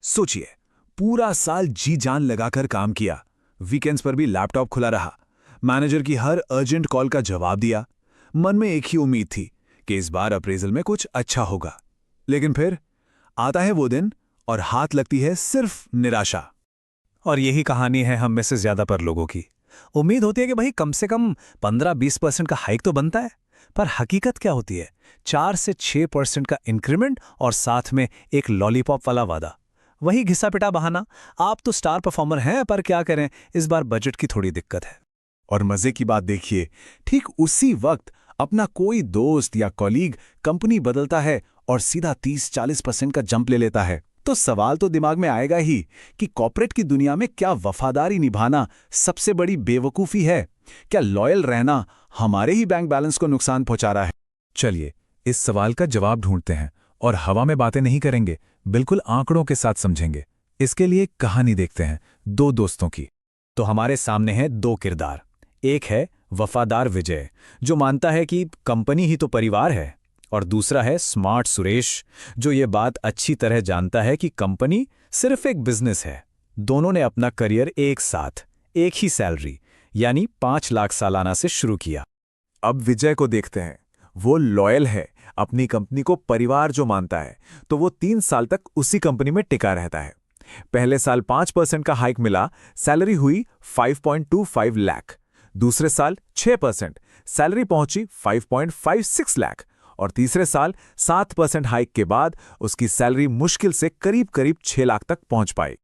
सोचिए, पूरा साल जी जान लगाकर काम किया, वीकेंड्स पर भी लैपटॉप खुला रहा, मैनेजर की हर अर्जेंट कॉल का जवाब दिया। मन में एक ही उम्मीद थी कि इस बार अप्रेजल में कुछ अच्छा होगा। लेकिन फिर आता है वो दिन और हाथ लगती है सिर्फ निराशा। और यही कहानी है हम में से ज्यादातर लोगों की। उम्मीद होती है कि भाई कम से कम 15-20% का हाइक तो बनता है, पर हकीकत क्या होती है? 4 से 6% का इंक्रीमेंट और साथ में एक लॉलीपॉप वाला वादा। वही घिसा पिटा बहाना, आप तो स्टार परफॉर्मर हैं पर क्या करें, इस बार बजट की थोड़ी दिक्कत है। और मजे की बात देखिए, ठीक उसी वक्त अपना कोई दोस्त या कॉलीग कंपनी बदलता है और सीधा 30-40% का जंप ले लेता है। तो सवाल तो दिमाग में आएगा ही कि कॉर्पोरेट की दुनिया में क्या वफादारी निभाना सबसे बड़ी बेवकूफ़ी है? क्या लॉयल रहना हमारे ही बैंक बैलेंस को नुकसान पहुंचा रहा है? चलिए इस सवाल का जवाब ढूंढते हैं और हवा में बातें नहीं करेंगे, बिल्कुल आंकड़ों के साथ समझेंगे। इसके लिए एक कहानी देखते हैं, दो दोस्तों की। तो हमारे सामने हैं दो किरदार। एक है वफादार विजय, जो मानता है कि कंपनी ही तो परिवार है, और दूसरा है स्मार्ट सुरेश, जो ये बात अच्छी तरह जानता है कि कंपनी सिर्फ एक बिजनेस है। दोनों ने अपना करियर एक साथ, एक ही सैलरी यानी 5 लाख सालाना से शुरू किया। अब विजय को देखते हैं। वो लॉयल है, अपनी कंपनी को परिवार जो मानता है, तो वो 3 साल तक उसी कंपनी में टिका रहता है। पहले साल 5% का हाइक मिला, सैलरी हुई 5.25 लाख। दूसरे साल 6%, सैलरी पहुंची 5.56 लाख। और तीसरे साल 7% हाइक के बाद उसकी सैलरी मुश्किल से करीब करीब 6 लाख तक पहुंच पाई।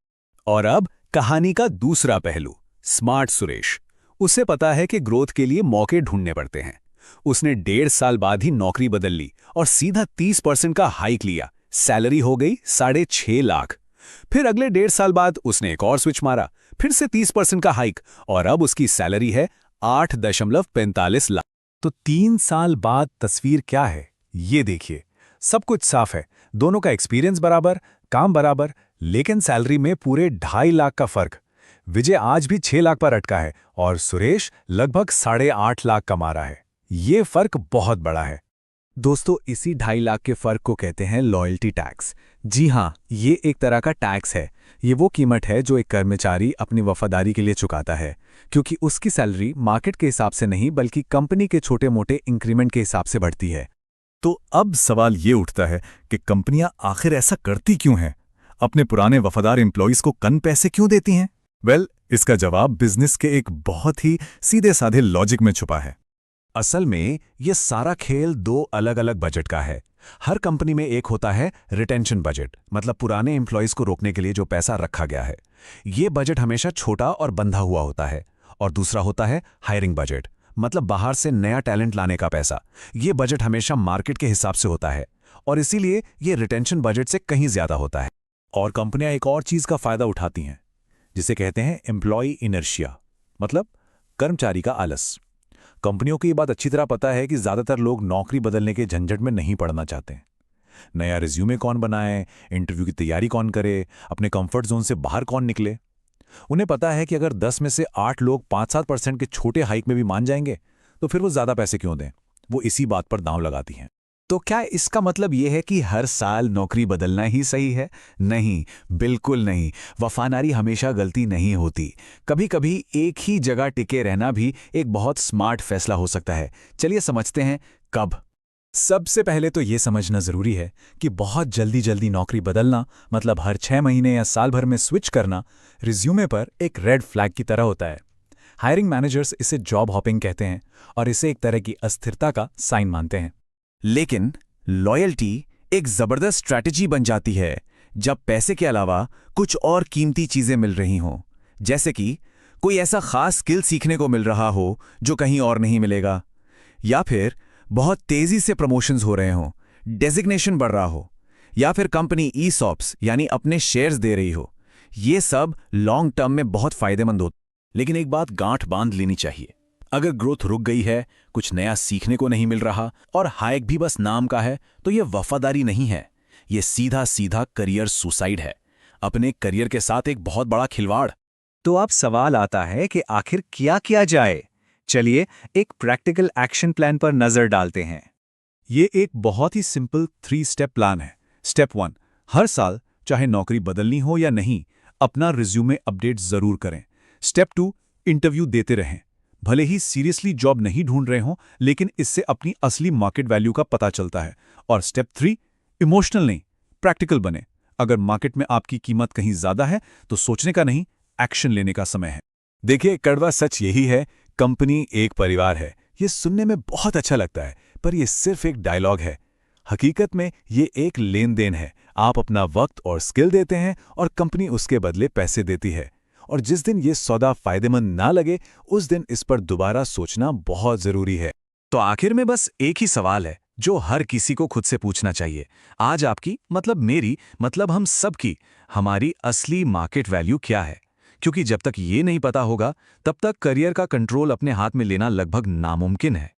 और अब कहानी का दूसरा पहलू, स्मार्ट सुरेश। उसे पता है कि ग्रोथ के लिए मौके ढूंढने पड़ते हैं। उसने 1.5 साल बाद ही नौकरी बदल ली और सीधा 30% का हाइक लिया। सैलरी हो गई 6.5 लाख। फिर अगले 1.5 साल बाद उसने एक और स्विच मारा, फिर से 30% का हाइक, और अब उसकी सैलरी है 8.45 लाख। तो 3 साल बाद तस्वीर क्या है, ये देखिए। सब कुछ साफ है, दोनों का एक्सपीरियंस बराबर, काम बराबर, लेकिन सैलरी में पूरे 2.5 लाख का फर्क। विजय आज भी 6 लाख पर अटका है और सुरेश लगभग 8.5 लाख कमा रहा है। ये फर्क बहुत बड़ा है। दोस्तों, इसी 2.5 लाख के फर्क को कहते हैं लॉयल्टी टैक्स। जी हाँ, ये एक तरह का टैक्स है। ये वो कीमत है जो एक कर्मचारी अपनी वफादारी के लिए चुकाता है, क्योंकि उसकी सैलरी मार्केट के हिसाब से नहीं बल्कि कंपनी के छोटे मोटे इंक्रीमेंट के हिसाब से बढ़ती है। तो अब सवाल ये उठता है कि कंपनियां आखिर ऐसा करती क्यों हैं? अपने पुराने वफादार एम्प्लॉइज को कम पैसे क्यों देती हैं? इसका जवाब बिजनेस के एक बहुत ही सीधे साधे लॉजिक में छुपा है। असल में ये सारा खेल 2 अलग अलग बजट का है। हर कंपनी में एक होता है रिटेंशन बजट, मतलब पुराने एम्प्लॉइज को रोकने के लिए जो पैसा रखा गया है। ये बजट हमेशा छोटा और बंधा हुआ होता है। और दूसरा होता है हायरिंग बजट, मतलब बाहर से नया टैलेंट लाने का पैसा। ये बजट हमेशा मार्केट के हिसाब से होता है और इसीलिए ये रिटेंशन बजट से कहीं ज्यादा होता है। और कंपनियां एक और चीज का फायदा उठाती हैं, जिसे कहते हैं एम्प्लॉय इनर्शिया, मतलब कर्मचारी का आलस। कंपनियों को ये बात अच्छी तरह पता है कि ज्यादातर लोग नौकरी बदलने के झंझट में नहीं पड़ना चाहते। नया रिज्यूमे कौन बनाए, इंटरव्यू की तैयारी कौन करे, अपने कंफर्ट जोन से बाहर कौन निकले। उन्हें पता है कि अगर 10 में से 8 लोग 5-7% के छोटे हाइक में भी मान जाएंगे, तो फिर वो ज्यादा पैसे क्यों दें। वो इसी बात पर दांव लगाती हैं। तो क्या इसका मतलब यह है कि हर साल नौकरी बदलना ही सही है? नहीं, बिल्कुल नहीं। वफादारी हमेशा गलती नहीं होती। कभी कभी एक ही जगह टिके रहना भी एक बहुत स्मार्ट फैसला हो सकता है। चलिए समझते हैं कब। सबसे पहले तो यह समझना जरूरी है कि बहुत जल्दी जल्दी नौकरी बदलना, मतलब हर 6 महीने या साल भर में स्विच करना, रिज्यूमे पर एक रेड फ्लैग की तरह होता है। हायरिंग मैनेजर्स इसे जॉब हॉपिंग कहते हैं और इसे एक तरह की अस्थिरता का साइन मानते हैं। लेकिन लॉयल्टी एक जबरदस्त स्ट्रैटेजी बन जाती है जब पैसे के अलावा कुछ और कीमती चीजें मिल रही हों। जैसे कि कोई ऐसा खास स्किल सीखने को मिल रहा हो जो कहीं और नहीं मिलेगा, या फिर बहुत तेजी से प्रमोशंस हो रहे हों, डेजिग्नेशन बढ़ रहा हो, या फिर कंपनी ईसॉप्स यानी अपने शेयर्स दे रही हो। ये सब लॉन्ग टर्म में बहुत फायदेमंद हो। लेकिन एक बात गांठ बांध लेनी चाहिए, अगर ग्रोथ रुक गई है, कुछ नया सीखने को नहीं मिल रहा और हाइक भी बस नाम का है, तो यह वफादारी नहीं है, यह सीधा सीधा करियर सुसाइड है। अपने करियर के साथ एक बहुत बड़ा खिलवाड़। तो अब सवाल आता है कि आखिर क्या किया जाए। चलिए एक प्रैक्टिकल एक्शन प्लान पर नजर डालते हैं। ये एक बहुत ही सिंपल 3 स्टेप प्लान है। स्टेप 1, हर साल चाहे नौकरी बदलनी हो या नहीं, अपना रिज्यूमे अपडेट जरूर करें। स्टेप 2, इंटरव्यू देते रहें। भले ही सीरियसली जॉब नहीं ढूंढ रहे हों, लेकिन इससे अपनी असली मार्केट वैल्यू का पता चलता है। और स्टेप 3, इमोशनल नहीं, प्रैक्टिकल बने। अगर मार्केट में आपकी कीमत कहीं ज्यादा है तो सोचने का नहीं, एक्शन लेने का समय है। देखिए, कड़वा सच यही है, कंपनी एक परिवार है। ये सुनने में बहुत अच्छा लगता है, पर ये सिर्फ एक डायलॉग है। हकीकत में ये एक लेन देन है। आप अपना वक्त और स्किल देते हैं और कंपनी उसके बदले पैसे देती है। और जिस दिन ये सौदा फायदेमंद ना लगे, उस दिन इस पर दोबारा सोचना बहुत जरूरी है। तो आखिर में बस एक ही सवाल है जो हर किसी को खुद से पूछना चाहिए। आज आपकी, मतलब मेरी, मतलब हम सबकी, हमारी असली मार्केट वैल्यू क्या है? क्योंकि जब तक ये नहीं पता होगा, तब तक करियर का कंट्रोल अपने हाथ में लेना लगभग नामुमकिन है।